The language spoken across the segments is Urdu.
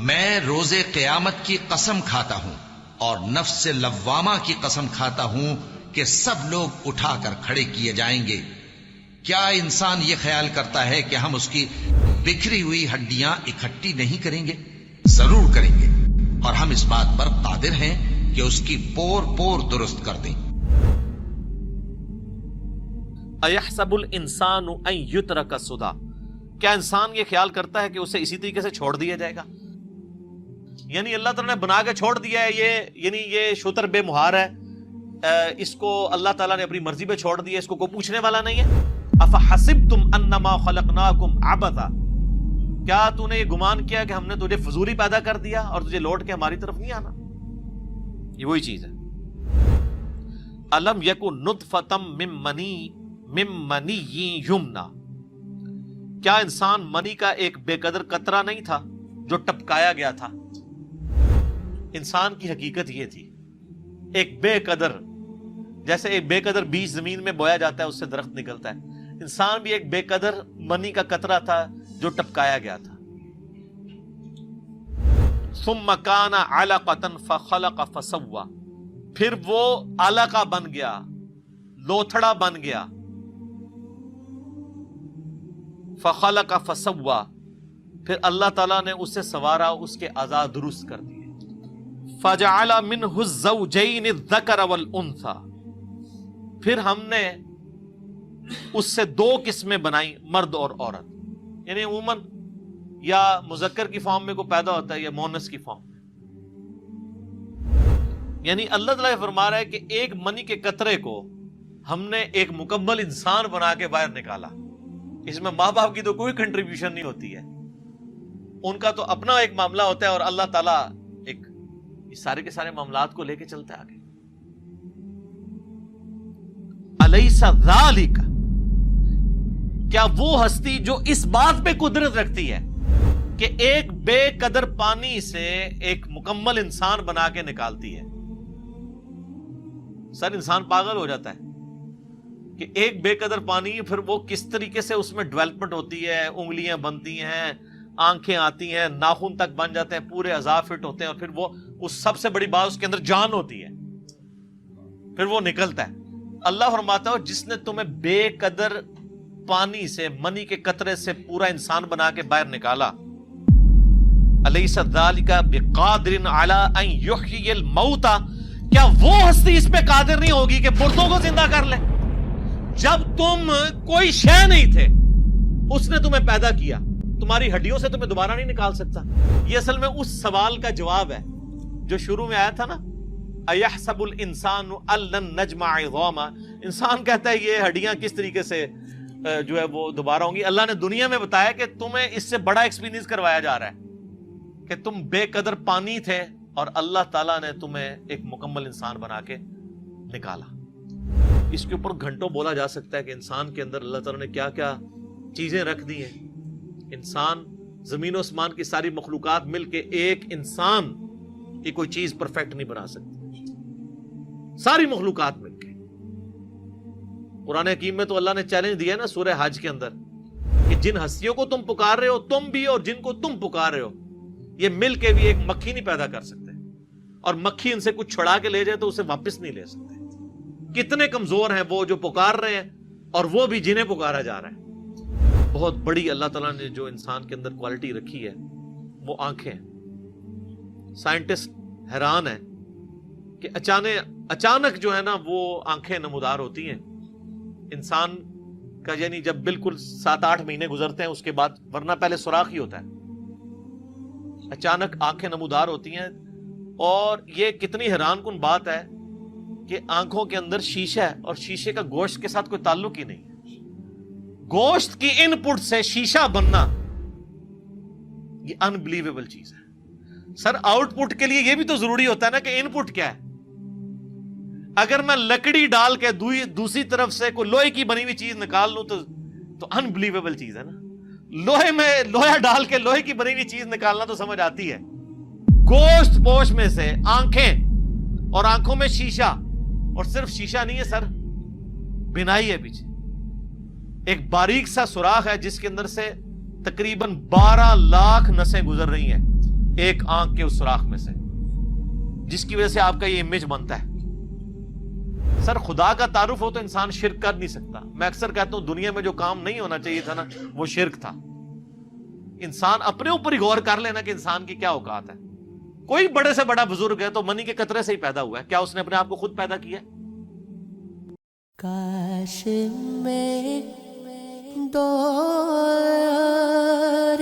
میں روز قیامت کی قسم کھاتا ہوں اور نفس لوامہ کی قسم کھاتا ہوں کہ سب لوگ اٹھا کر کھڑے کیے جائیں گے۔ کیا انسان یہ خیال کرتا ہے کہ ہم اس کی بکھری ہوئی ہڈیاں اکٹھی نہیں کریں گے؟ ضرور کریں گے، اور ہم اس بات پر قادر ہیں کہ اس کی پور پور درست کر دیں۔ اَيَحْسَبُ الْإِنسَانُ أَن يُتْرَكَ سُدًى، کیا انسان یہ خیال کرتا ہے کہ اسے اسی طریقے سے چھوڑ دیا جائے گا؟ یعنی اللہ تعالیٰ نے بنا کے چھوڑ دیا ہے، یہ شتر بے مہار ہے، اس کو اللہ تعالیٰ نے اپنی مرضی پہ چھوڑ دیا، اس کو کوئی پوچھنے والا نہیں ہے۔ أَفَحَسِبْتُمْ أَنَّمَا خَلَقْنَاكُمْ عَبَثًا، کیا تو نے یہ گمان کیا کہ ہم نے تجھے فضولی پیدا کر دیا اور تجھے لوٹ کے ہماری طرف نہیں آنا؟ یہ وہی چیز ہے۔ أَلَمْ يَكُن نُطْفَةً مِّن مَّنِيٍّ يُمْنَىٰ، کیا انسان منی کا ایک بے قدر قطرہ نہیں تھا جو ٹپکایا گیا تھا؟ انسان کی حقیقت یہ تھی، ایک بے قدر، جیسے ایک بے قدر بیج زمین میں بویا جاتا ہے اس سے درخت نکلتا ہے، انسان بھی ایک بے قدر منی کا قطرہ تھا جو ٹپکایا گیا تھا۔ ثم کان علقۃ فخلق فسوى، پھر وہ علقہ بن گیا، لوتھڑا بن گیا، فخلق فسوى، پھر اللہ تعالیٰ نے اسے سنوارا، اس کے اعضاء درست کر دیے۔ فجعل منہ الزوجین الذکر والانثى، پھر ہم نے اس سے دو قسمیں بنائی، مرد اور عورت، یعنی عموماً یا مذکر کی فارم میں کو پیدا ہوتا ہے یا مؤنث کی فارم میں۔ یعنی اللہ تعالیٰ فرما رہا ہے کہ ایک منی کے قطرے کو ہم نے ایک مکمل انسان بنا کے باہر نکالا، اس میں ماں باپ کی تو کوئی کنٹریبیوشن نہیں ہوتی ہے، ان کا تو اپنا ایک معاملہ ہوتا ہے، اور اللہ تعالیٰ ایک اس سارے کے سارے معاملات کو لے کے چلتا ہے آگے۔ الیس ذالک، کیا وہ ہستی جو اس بات پہ قدرت رکھتی ہے کہ ایک بے قدر پانی سے ایک مکمل انسان بنا کے نکالتی ہے؟ سر انسان پاگل ہو جاتا ہے کہ ایک بے قدر پانی، پھر وہ کس طریقے سے اس میں ڈیولپمنٹ ہوتی ہے، انگلیاں بنتی ہیں، آنکھیں آتی ہیں، ناخن تک بن جاتے ہیں، پورے اعضاء فٹ ہوتے ہیں، اور پھر وہ اس سب سے بڑی بات اس کے اندر جان ہوتی ہے، پھر وہ نکلتا ہے۔ اللہ فرماتا ہے جس نے تمہیں بے قدر پانی سے، منی کے قطرے سے پورا انسان بنا کے باہر نکالا، الیس ذالک بقادر علی ان یحیی الموتى، کیا وہ ہستی اس پہ قادر نہیں ہوگی کہ مردوں کو زندہ کر لے؟ جب تم کوئی شے نہیں تھے، اس نے تمہیں پیدا کیا، تمہاری ہڈیوں سے تمہیں دوبارہ نہیں نکال سکتا؟ یہ اصل میں اس سوال کا جواب ہے جو شروع میں آیا تھا نا، اَيَحْسَبُ الْإِنسَانُ أَن لَّن نَّجْمَعَ عِظَامَهُ، انسان کہتا ہے یہ ہڈیاں کس طریقے سے جو ہے وہ دوبارہ ہوں گی۔ اللہ نے دنیا میں بتایا کہ تمہیں اس سے بڑا ایکسپیرینس کروایا جا رہا ہے کہ تم بے قدر پانی تھے اور اللہ تعالیٰ نے تمہیں ایک مکمل انسان بنا کے نکالا۔ اس کے اوپر گھنٹوں بولا جا سکتا ہے کہ انسان کے اندر اللہ تعالیٰ نے کیا کیا چیزیں رکھ دی ہیں۔ انسان، زمین و آسمان کی ساری مخلوقات مل کے ایک انسان کی کوئی چیز پرفیکٹ نہیں بنا سکتی، ساری مخلوقات مل کے۔ قرآن حکیم میں تو اللہ نے چیلنج دیا نا سورہ حج کے اندر کہ جن ہستیوں کو تم پکار رہے ہو تم بھی، اور جن کو تم پکار رہے ہو، یہ مل کے بھی ایک مکھی نہیں پیدا کر سکتے، اور مکھی ان سے کچھ چھڑا کے لے جائے تو اسے واپس نہیں لے سکتے۔ کتنے کمزور ہیں وہ جو پکار رہے ہیں، اور وہ بھی جنہیں پکارا جا رہا ہے۔ بہت بڑی اللہ تعالیٰ نے جو انسان کے اندر کوالٹی رکھی ہے وہ آنکھیں ہیں۔ سائنٹسٹ حیران ہے کہ اچانک جو ہے نا وہ آنکھیں نمودار ہوتی ہیں انسان کا، یعنی جب بالکل 7-8 مہینے گزرتے ہیں اس کے بعد، ورنہ پہلے سوراخ ہی ہوتا ہے، اچانک آنکھیں نمودار ہوتی ہیں۔ اور یہ کتنی حیران کن بات ہے کہ آنکھوں کے اندر شیشہ ہے، اور شیشے کا گوشت کے ساتھ کوئی تعلق ہی نہیں ہے۔ گوشت کی ان پٹ سے شیشہ بننا یہ انبلیویبل چیز ہے۔ سر آؤٹ پٹ کے لیے یہ بھی تو ضروری ہوتا ہے نا کہ ان پٹ کیا ہے۔ اگر میں لکڑی ڈال کے دوسری طرف سے کوئی لوہے کی بنی ہوئی چیز نکال لوں تو انبلیویبل چیز ہے نا۔ لوہے میں لوہا ڈال کے لوہے کی بنی ہوئی چیز نکالنا تو سمجھ آتی ہے۔ گوشت پوش میں سے آنکھیں، اور آنکھوں میں شیشہ، اور صرف شیشہ نہیں ہے سر، بینائی ہے پیچھے، ایک باریک سا سوراخ ہے جس کے اندر سے تقریباً 12 لاکھ نسیں گزر رہی ہیں ایک آنکھ کے اس سوراخ میں سے، جس کی وجہ سے آپ کا یہ امیج بنتا ہے۔ سر خدا کا تعارف ہو تو انسان شرک کر نہیں سکتا۔ میں اکثر کہتا ہوں دنیا میں جو کام نہیں ہونا چاہیے تھا نا وہ شرک تھا۔ انسان اپنے اوپر ہی غور کر لینا کہ انسان کی کیا اوقات ہے۔ کوئی بڑے سے بڑا بزرگ ہے تو منی کے قطرے سے ہی پیدا ہوا ہے، کیا اس نے اپنے آپ کو خود پیدا کیا ہے؟ کاش میں دور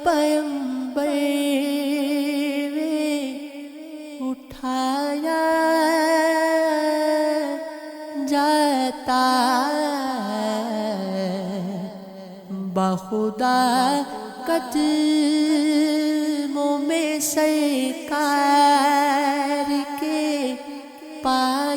پیمبر اٹھایا جاتا بخدا قدموں میں سرکار کے پاس